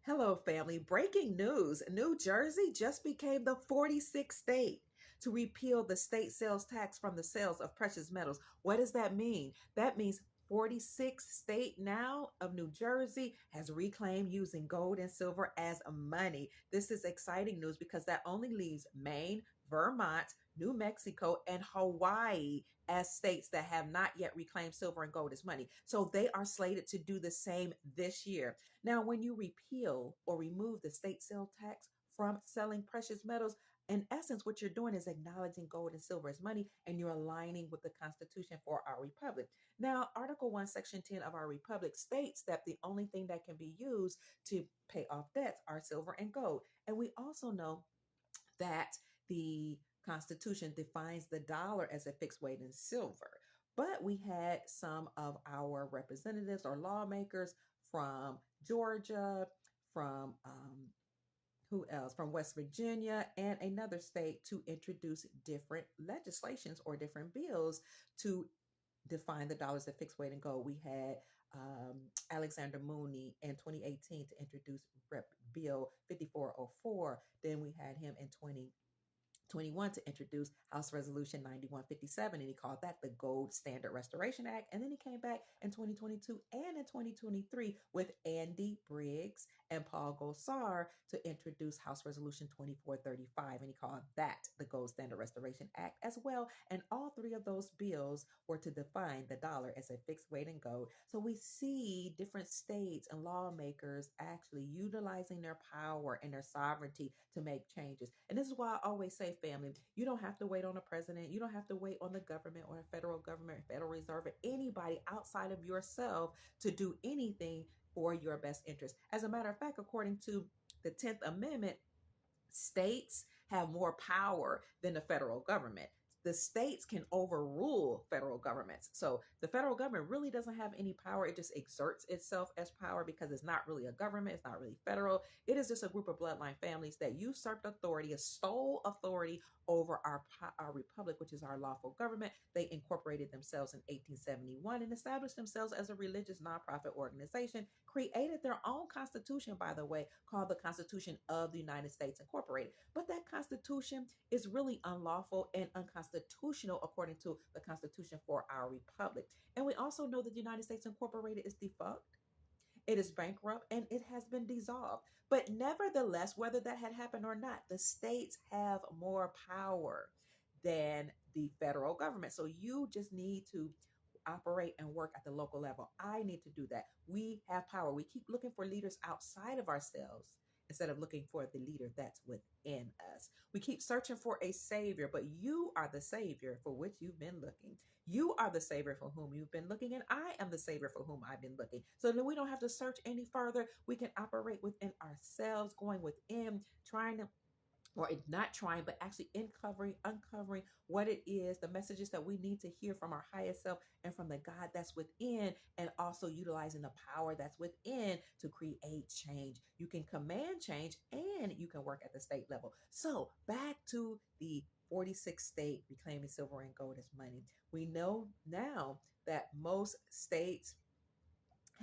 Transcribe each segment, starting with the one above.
Hello, family. Breaking news. New Jersey just became the 46th state to repeal the state sales tax from the sales of precious metals. What does that mean? That means 46th state now of New Jersey has reclaimed using gold and silver as money. This is exciting news because that only leaves Maine, Vermont, New Mexico, and Hawaii as states that have not yet reclaimed silver and gold as money. So they are slated to do the same this year. Now, when you repeal or remove the state sale tax from selling precious metals, in essence, what you're doing is acknowledging gold and silver as money, and you're aligning with the Constitution for our republic. Now, Article 1, Section 10 of our republic states that the only thing that can be used to pay off debts are silver and gold. And we also know that the Constitution defines the dollar as a fixed weight in silver. But we had some of our representatives or lawmakers from Georgia, from who else? From West Virginia and another state to introduce different legislations or different bills to define the dollars at fixed weight in gold. We had Alexander Mooney in 2018 to introduce Rep. Bill 5404. Then we had him in 2021 to introduce House Resolution 9157, and he called that the Gold Standard Restoration Act. And then he came back in 2022 and in 2023 with Andy Briggs and Paul Gosar to introduce House Resolution 2435, and he called that the Gold Standard Restoration Act as well. And all three of those bills were to define the dollar as a fixed weight in gold. So we see different states and lawmakers actually utilizing their power and their sovereignty to make changes. And this is why I always say, family, you don't have to wait on a president. You don't have to wait on the government or a federal government, Federal Reserve, or anybody outside of yourself to do anything for your best interest. As a matter of fact, according to the 10th Amendment, states have more power than the federal government. The states can overrule federal governments. So the federal government really doesn't have any power. It just exerts itself as power because it's not really a government. It's not really federal. It is just a group of bloodline families that usurped authority, stole authority over our republic, which is our lawful government. They incorporated themselves in 1871 and established themselves as a religious nonprofit organization, created their own constitution, by the way, called the Constitution of the United States Incorporated. But that constitution is really unlawful and unconstitutional according to the Constitution for our republic. And we also know that the United States Incorporated is defunct. It is bankrupt and it has been dissolved. But nevertheless, whether that had happened or not, the states have more power than the federal government. So you just need to operate and work at the local level. I need to do that. We have power. We keep looking for leaders outside of ourselves instead of looking for the leader that's within us. We keep searching for a savior, but you are the savior for which you've been looking. You are the savior for whom you've been looking, and I am the savior for whom I've been looking. So then we don't have to search any further. We can operate within ourselves, going within, trying to, or not trying, but actually uncovering what it is, the messages that we need to hear from our highest self and from the God that's within, and also utilizing the power that's within to create change. You can command change and you can work at the state level. So back to the 46th state reclaiming silver and gold as money. We know now that most states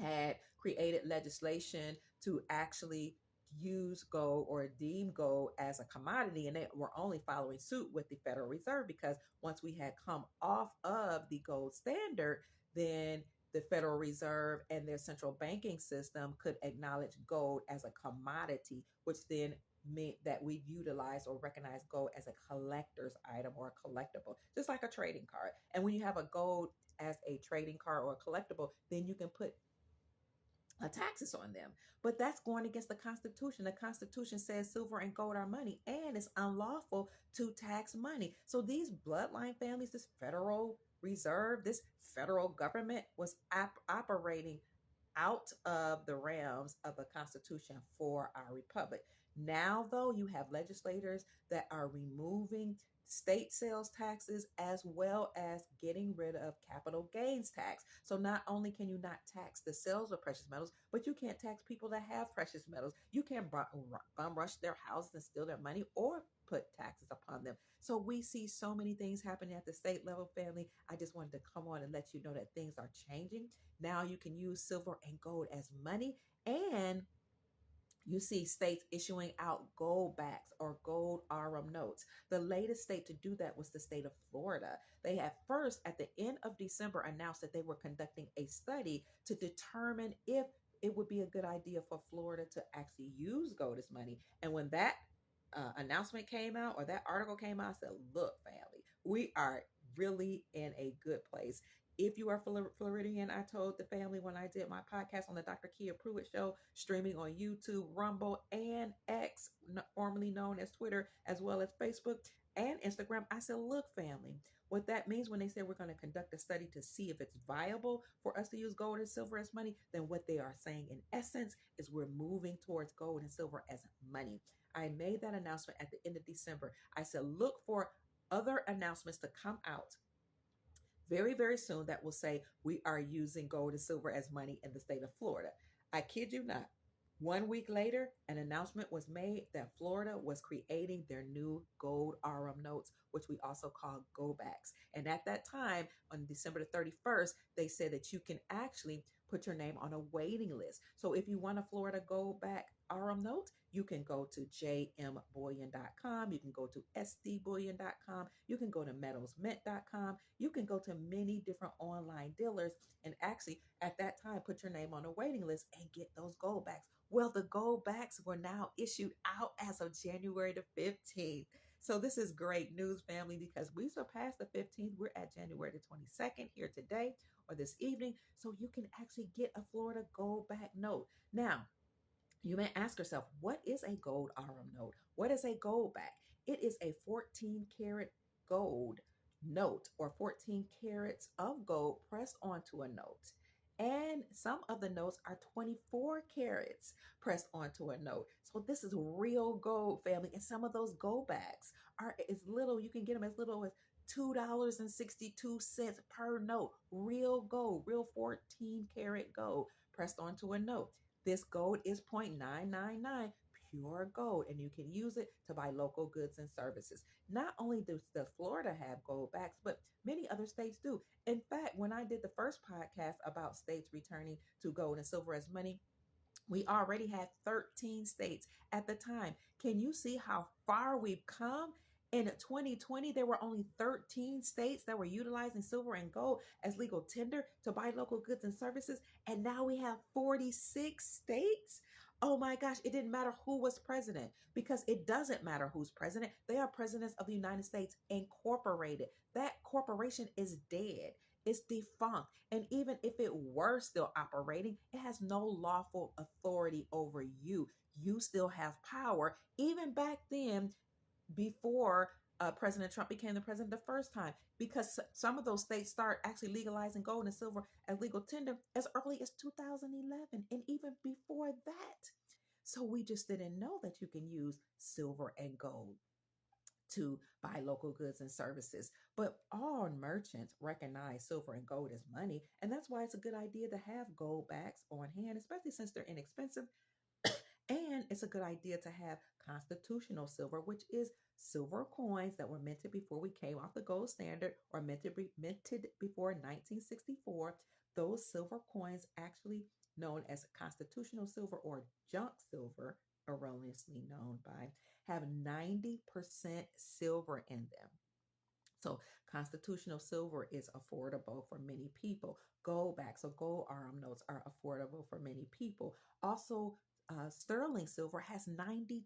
had created legislation to actually use gold or deem gold as a commodity, and they were only following suit with the Federal Reserve because once we had come off of the gold standard, then the Federal Reserve and their central banking system could acknowledge gold as a commodity, which then meant that we utilize or recognize gold as a collector's item or a collectible, just like a trading card. And when you have a gold as a trading card or a collectible, then you can put taxes on them. But that's going against the Constitution. The Constitution says silver and gold are money, and it's unlawful to tax money. So these bloodline families, this Federal Reserve, this federal government was operating out of the realms of the Constitution for our republic. Now, though, you have legislators that are removing state sales taxes as well as getting rid of capital gains tax. So not only can you not tax the sales of precious metals, but you can't tax people that have precious metals. You can't bum rush their houses and steal their money or put taxes upon them. So we see so many things happening at the state level, family. I just wanted to come on and let you know that things are changing. Now you can use silver and gold as money, and You see states issuing out gold backs or gold RM notes. The latest state to do that was the state of Florida. They had first, at the end of December, announced that they were conducting a study to determine if it would be a good idea for Florida to actually use gold as money. And when that announcement came out or that article came out, I said, look, family, we are really in a good place. If you are Floridian, I told the family when I did my podcast on the Dr. Kia Pruitt Show, streaming on YouTube, Rumble, and X, formerly known as Twitter, as well as Facebook and Instagram. I said, look, family, what that means when they say we're going to conduct a study to see if it's viable for us to use gold and silver as money, then what they are saying in essence is we're moving towards gold and silver as money. I made that announcement at the end of December. I said, look for other announcements to come out very, very soon that will say we are using gold and silver as money in the state of Florida. I kid you not. 1 week later, an announcement was made that Florida was creating their new gold RM notes, which we also call go backs. And at that time, on December the 31st, they said that you can actually put your name on a waiting list. So if you want a Florida gold back RM note, you can go to jmbullion.com. You can go to sdbullion.com. You can go to metosmint.com. You can go to many different online dealers and actually at that time put your name on a waiting list and get those gold backs. Well, the gold backs were now issued out as of January the 15th. So this is great news, family, because we surpassed the 15th. We're at January the 22nd here today or this evening. So you can actually get a Florida gold back note. Now, you may ask yourself, what is a gold RM note? What is a gold back? It is a 14 karat gold note or 14 carats of gold pressed onto a note. And some of the notes are 24 carats pressed onto a note. So this is real gold, family. And some of those gold backs are as little, you can get them as little as $2.62 per note. Real gold, real 14 karat gold pressed onto a note. This gold is 0.999 pure gold, and you can use it to buy local goods and services. Not only does Florida have gold backs, but many other states do. In fact, when I did the first podcast about states returning to gold and silver as money, we already had 13 states at the time. Can you see how far we've come? In 2020, there were only 13 states that were utilizing silver and gold as legal tender to buy local goods and services. And now we have 46 states. Oh my gosh, it didn't matter who was president because it doesn't matter who's president. They are presidents of the United States Incorporated. That corporation is dead. It's defunct. And even if it were still operating, it has no lawful authority over you. You still have power. Even back then, before President Trump became the president the first time, because some of those states start actually legalizing gold and silver as legal tender as early as 2011 and even before that. So we just didn't know that you can use silver and gold to buy local goods and services. But all merchants recognize silver and gold as money, and that's why it's a good idea to have gold backs on hand, especially since they're inexpensive. And it's a good idea to have constitutional silver, which is silver coins that were minted before we came off the gold standard or minted before 1964. Those silver coins, actually known as constitutional silver or junk silver, erroneously known by, have 90% silver in them. So constitutional silver is affordable for many people. Gold backs or gold RM notes are affordable for many people. Also, sterling silver has 92%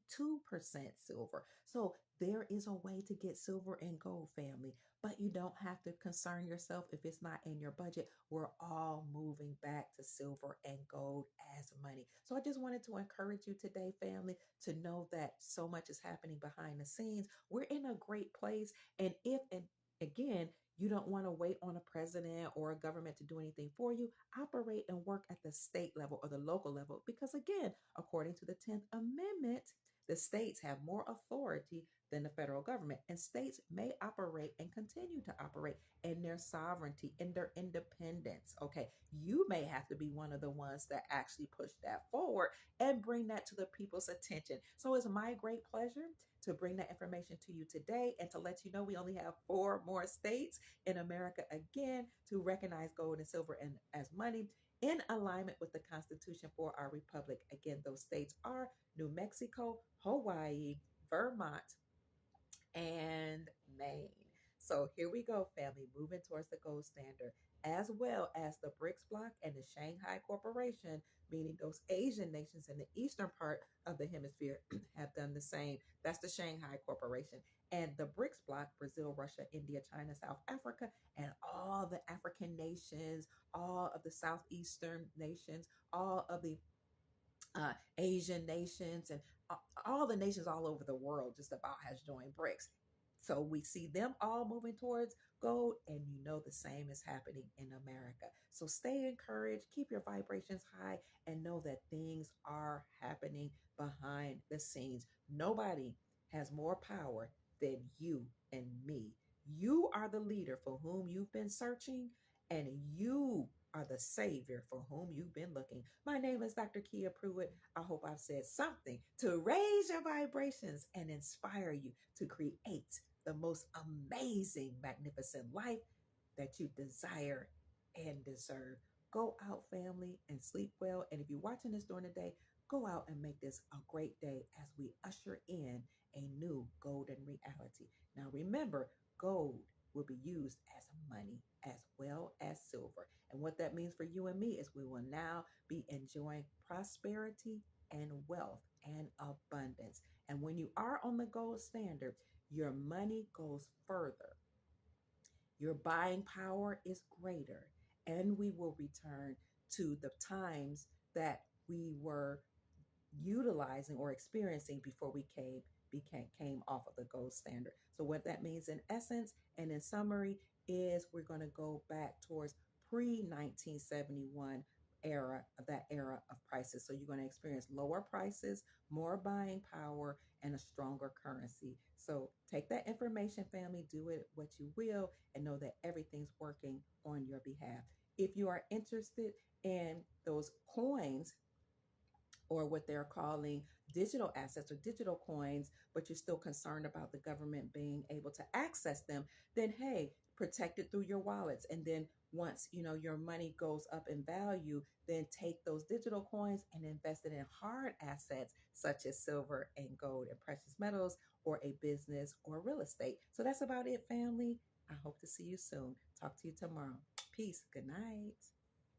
silver. So there is a way to get silver and gold, family, but you don't have to concern yourself if it's not in your budget. We're all moving back to silver and gold as money. So I just wanted to encourage you today, family, to know that so much is happening behind the scenes. We're in a great place. And if, and again, you don't want to wait on a president or a government to do anything for you, operate and work at the state level or the local level. Because again, according to the 10th Amendment, the states have more authority than the federal government, and states may operate and continue to operate in their sovereignty, in their independence. Okay, you may have to be one of the ones that actually push that forward and bring that to the people's attention. So it's my great pleasure to bring that information to you today and to let you know we only have 4 more states in America again to recognize gold and silver and as money. in alignment with the Constitution for our republic. Again, those states are New Mexico, Hawaii, Vermont, and Maine. So here we go, family, moving towards the gold standard, as well as the BRICS bloc and the Shanghai Corporation, meaning those Asian nations in the eastern part of the hemisphere have done the same. That's the Shanghai Corporation. And the BRICS bloc, Brazil, Russia, India, China, South Africa, and all the African nations, all of the Southeastern nations, all of the Asian nations, and all the nations all over the world just about has joined BRICS. So we see them all moving towards gold, and you know the same is happening in America. So stay encouraged, keep your vibrations high, and know that things are happening behind the scenes. Nobody has more power than you and me. You are the leader for whom you've been searching, and you are the savior for whom you've been looking. My name is Dr. Kia Pruitt. I hope I've said something to raise your vibrations and inspire you to create the most amazing, magnificent life that you desire and deserve. Go out, family, and sleep well. And if you're watching this during the day, go out and make this a great day as we usher in a new golden reality. Now, remember, gold will be used as money as well as silver. And what that means for you and me is we will now be enjoying prosperity and wealth and abundance. And when you are on the gold standard, your money goes further, your buying power is greater, and we will return to the times that we were utilizing or experiencing before we came off of the gold standard. So what that means in essence and in summary is we're going to go back towards pre 1971 era of prices. So you're going to experience lower prices, more buying power, and a stronger currency. So take that information, family, do it what you will, and know that everything's working on your behalf. If you are interested in those coins, or what they're calling digital assets or digital coins, but you're still concerned about the government being able to access them, then hey, protect it through your wallets. And then once you know your money goes up in value, then take those digital coins and invest it in hard assets such as silver and gold and precious metals, or a business or real estate. So that's about it, family. I hope to see you soon. Talk to you tomorrow. Peace. Good night.